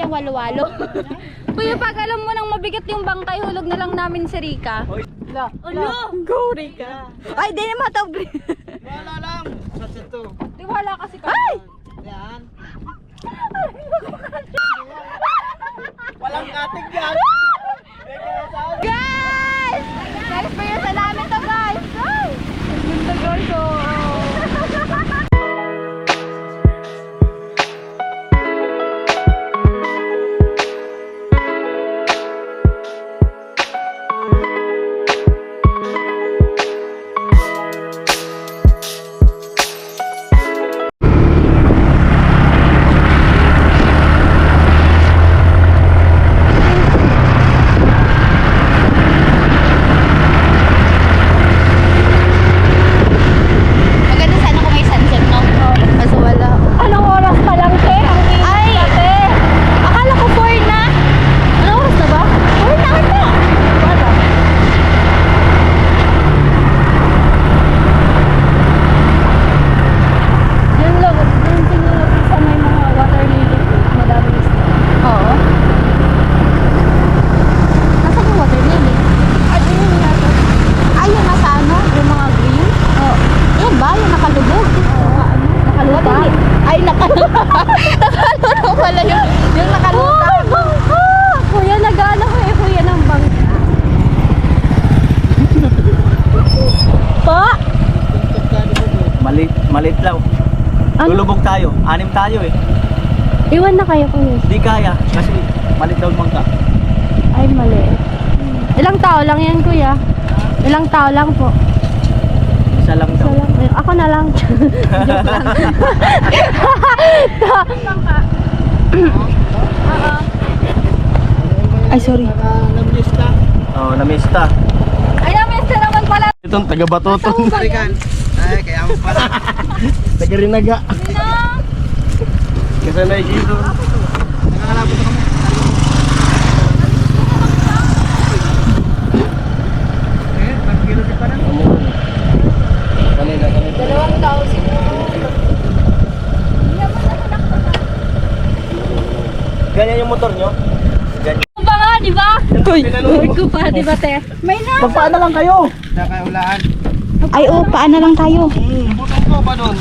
kuyang walo-walo. Kuya, pag alam mo nang mabigat yung bangkay, hulog na lang namin si Rika. Go, Rika. Ay, di na matawag. Wala lang. Sa ito. Tiwala kasi ka. Ay! Yan. Walang katig yan. Guys! Na-experience na namin to, guys. Ay! Ang ganda, guys. Oh. Maganda sana kung may sunset, no? Kaso wala. Anong oras pa lang, te? Ay! Akala ko 4 na. Anong oras na ba? 4 na ata. Wala. Yan lang. Yung tinulapit sa may mga water lily. Madaming isda. Oo. Nasaan yung water lily? Ay, yun nasa. Ay, yung nasa ano? Yung mga green? Oo. Yan ba? Yung nakalubog? Oo. Nakaluta? Ay, nakalutang pala yun. Yung nakalutang. Kuya, nag-ano ko eh. Kuya ng bangka. Pa? Malit lang. Ano? Lulubog tayo. 6 tayo eh. Iwan na kayo, kuya. Di kaya. Kasi malit daw bangka. Ay, mali. Ilang tao lang yan, kuya? Ilang tao lang po? Isa lang daw. Isa lang. Eh, ako na lang. Joke lang. Ay, sorry. Namista. Oo, namista. Ay, na-mister naman pala. Itong taga-batoton. Balikan. Ay, kaya mo pala. Taga-rinaga. Sino? Kasi naikito. Nakakalabot na kami. Eh, pag-kilo di pa na. Kanina. 2,000 siguro. Ganyan yung motor nyo? Ganyan. Ano ba nga, di ba? Uy, ko pa, di ba, te? May na. Magpaan na lang kayo. Nakaulaan. Ay, oo, paan na lang tayo. Butang ko ba doon?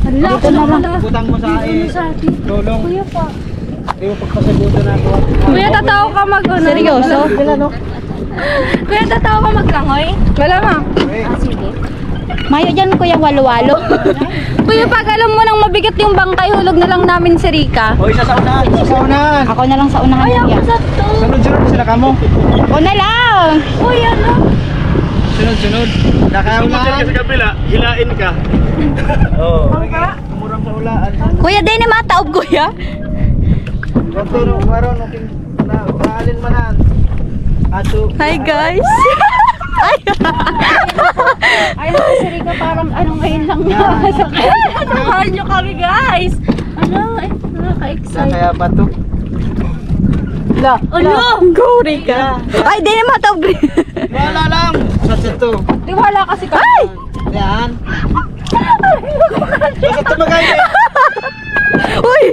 Hala, Dito na lang. Butang mo sa dolong. Kuya pa. Hindi mo pagpasagutan na ako. Kuya, tatawa ka mag... Seryoso? Kuya, tatawa ka maglangoy? Wala, ma. Sige. Mayo dyan, kuya, walo-walo. Kuya, pag alam mo nang mabigat yung bangkay, hulog na lang namin si Rika. O, isa sa unahan. Sa unahan. Ako na lang sa unahan niya. Sunod-sunod sila kamo. Ako na lang. Uy, ano? Sunod-sunod. Nakaulaan. sa kabila, hilain ka. Oo. Murang sa ulaan. Kuya, di na mataob, kuya. Wato, waron, naalin manan. Ato. Hi, guys. Ay, si Rika parang ano ngayon lang niya. Samahan niyo kami, guys. Ano, nakaka-excite. Kaya bato. Ano? Go, Rika. Ay, di na mataob. Wala lang. Sa ito. Tiwala kasi ka. Ay! Yan. Bakit tumagay eh? Uy!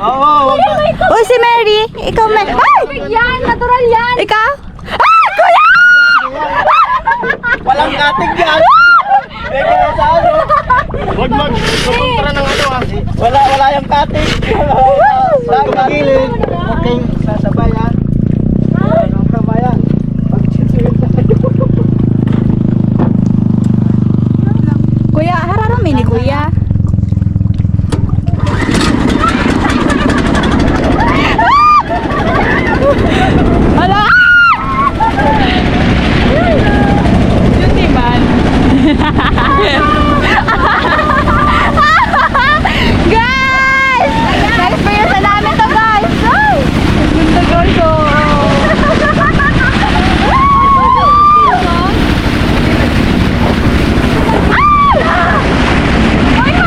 Oo, wag ba? Uy, si Mary. Ikaw, Mary. Ay! Yan, natural yan. Ikaw? Ay, kuya! Walang katig yan. May kaya sa ano. Huwag mag-kontra ng ano ah. Wala yung katig. Sa gilid. Okay, sasabayan. Anong kabayan? Kuya, hararami ni kuya. Hala! Yun di man. Guys! Na-experience na namin to, guys! Ay! Ang ganda, guys, oh! Ay!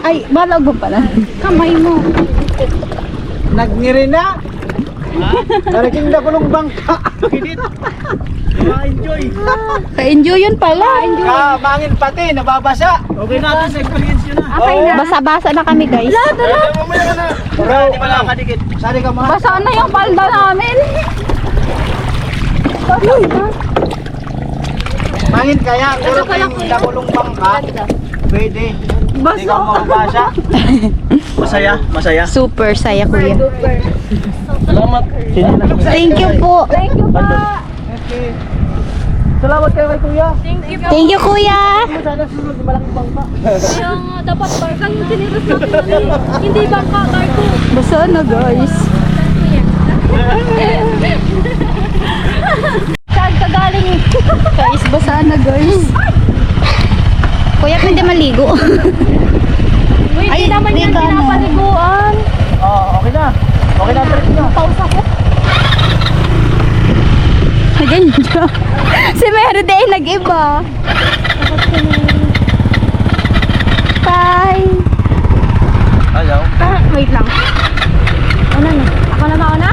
Ay, balog mo pala. Kamay mo. Nagngiri na. Narating na kulong bangka. Kinit. Ma-enjoy. Ka-enjoy yun pala. Mangin pati, nababasa. Okay natin sa experience yun na. Okay na. Basa-basa na kami guys. Mamaya ka na. Hindi pala kadikit. Sari ka mga. Basa na yung palda namin. Mangin kaya, pero kayong nakulong bangka. Pwede. Hindi ka mababasa. Masaya, masaya. Super saya kuya. Salamat. Thank you po. Okay. Salamat kayo kay kuya. Thank you kuya. Sana sunod na malaking bangka. Kaya nga, dapat barkang yung siniros natin natin. Hindi bangka, cargo. Basa na guys. Saan ka galing? Guys, basa na guys. Kuya, pwede maligo. Uy, Ay, hindi naman hindi yan ka na. pinapaliguan. Okay na. Okay na ang trip nyo. Pause ako. Ganyan siya. Si Meride ay nag-iba. Bye. Ayaw. Wait lang. Una na. Ako na mauna?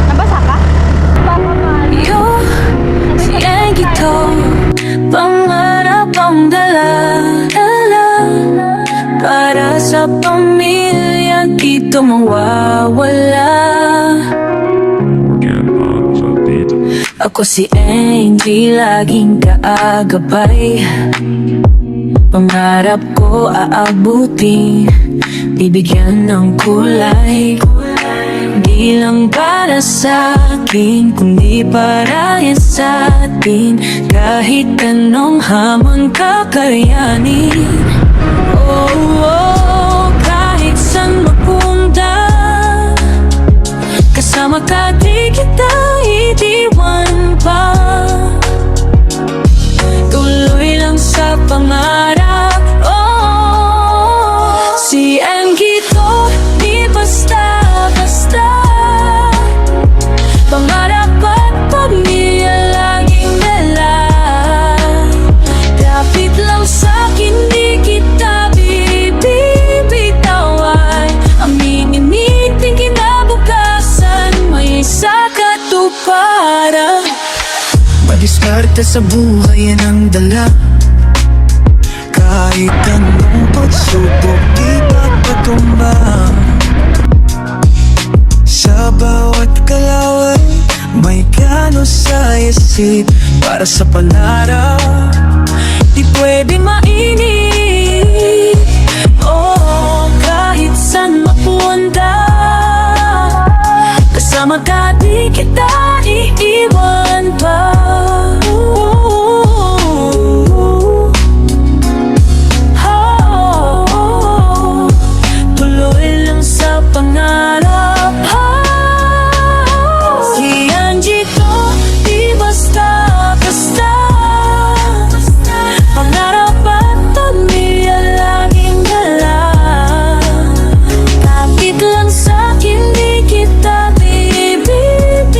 Nabasa ka? Siyan gito, pangarap ang dala-dala. Para sa pamilya, dito mawawala. Ako si Angie, laging kaagabay. Pangarap ko aabutin, bibigyan ng kulay. Di lang para sa akin, kundi para yan sa atin. Kahit anong hamon kakayanin. Oh, oh, kahit saan mapunta, kasama ka di kita idiwan pa. Tuloy lang sa pangarap. Oh, si Angie to, di basta-basta. Pangarap at pamilya laging dala. Kapit lang sa'kin, di kita bibitawan. Aminin niting kinabukasan, may isa katuparan. Madiskarte sa buhay yan ang dala. Kahit anong pagsubok, di papatumba. Sa bawat kalaway, may gano sa isip. Para sa pangarap, di pwede mainip. Oh, kahit saan mapunta, kasama ka di kita iiwan pa. Tuloy lang sa pangarap. Si Angie to, di basta-basta. Pangarap at pamilya laging dala. Kapit lang sa'kin, di kita bibitawan.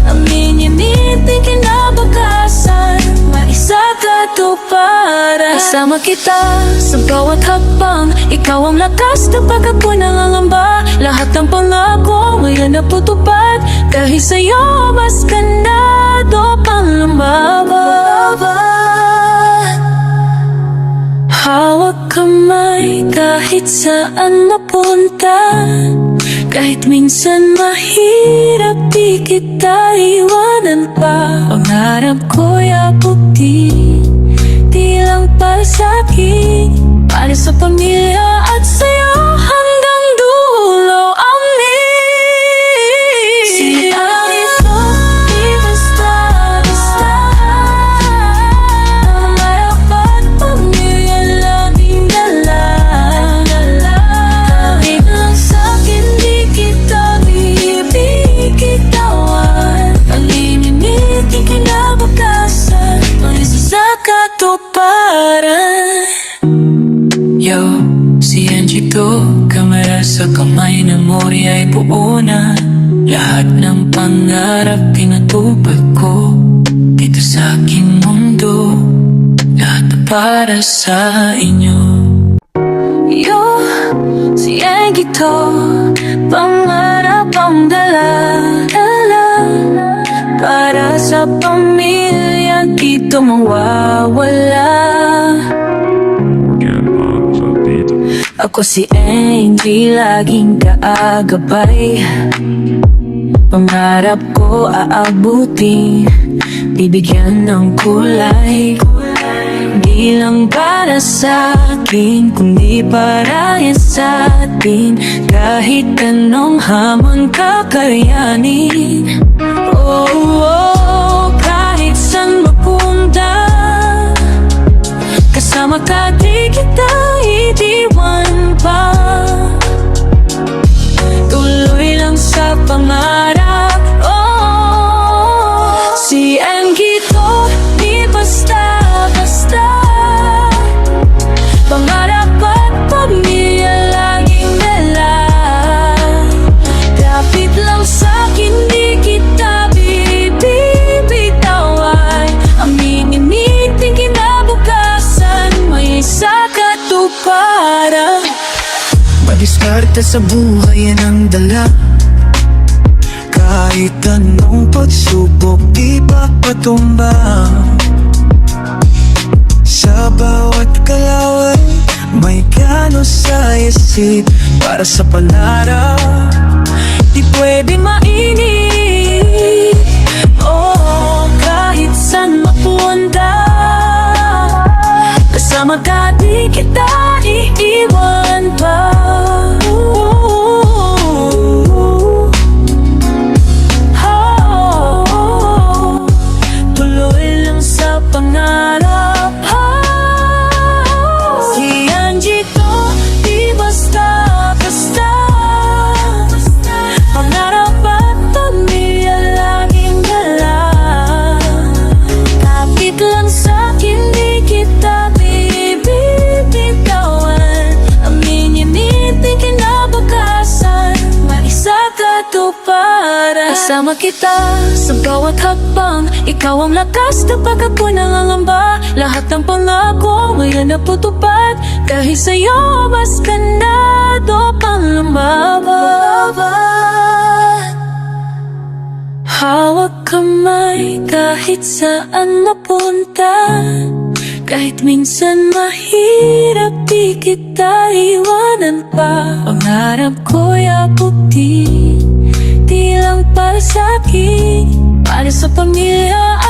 Aminin niting kinabukasan, maisa katuparan. Kasama kita sa bawat hakbang, ikaw ang lakas kapag ako'y nangangamba. Lahat ng pangako ngayon naputupad, dahil sa'yo mas ganado pang lumaban. Hawak kamay kahit saan mapunta. Kahit minsan mahirap, di kita iwanan pa. Pangarap ko'y abutin, di lang para sa'kin, para sa pamilya at sa'yo hanggang dulo. Amin. Sila ito, di basta-basta. Pangarap at pamilya laging dala. Kahit lang sa'kin, di kita bibitawan. Palilinitin kinabukasan, isa sa katuparan. Yo, si Angie to, kamera sa kamay, memorya ay buo na. Lahat ng pangarap pinatupad ko dito sa aking mundo, lahat para sa inyo. Si Egito, pangarap ang dala-dala para sa pamilya, dito mawawala. Ako si Angie, laging kaagabay. Pangarap ko aabutin, bibigyan ng kulay. Di lang para sa akin, kundi para yan sa atin. Kahit anong hamon kakayanin. Oh, kahit saan mapunta, kasama ka, di kita idiwan pa. Tuloy lang sa pangarap. Oh, si Angie to, di basta-basta. Pangarap at pamilya laging dala. Kapit lang sa'kin, di kita bibitawan. Aminin niting kinabukasan, may isa katuparan. Madiskarte sa buhay yan ang dala. Kahit anong pagsubok, di papatumba. Sa bawat kalaway, may gano sa isip. Para sa pangarap, Di pwedeng mainip. Oh, kahit saan mapunta, kasama ka, di kita iiwan pa. Tuloy lang sa pangarap. Si Angie to, di basta-basta. Pangarap at pamilya laging dala. Kapit lang sa'kin, di kita bibitawan. Aminin niting kinabukasan, maisa katuparan. Kasama kita sa bawat hakbang, ikaw ang lakas kapag ako'y nangangamba. Lahat ng pangako ngayon naputupad, dahil sa'yo mas ganado pang lumaban. Hawak kamay kahit saan napunta, kahit minsan mahirap, di kita iwanan pa. Pangarap ko'y abutin, di lang para sa'kin, para sa pamilya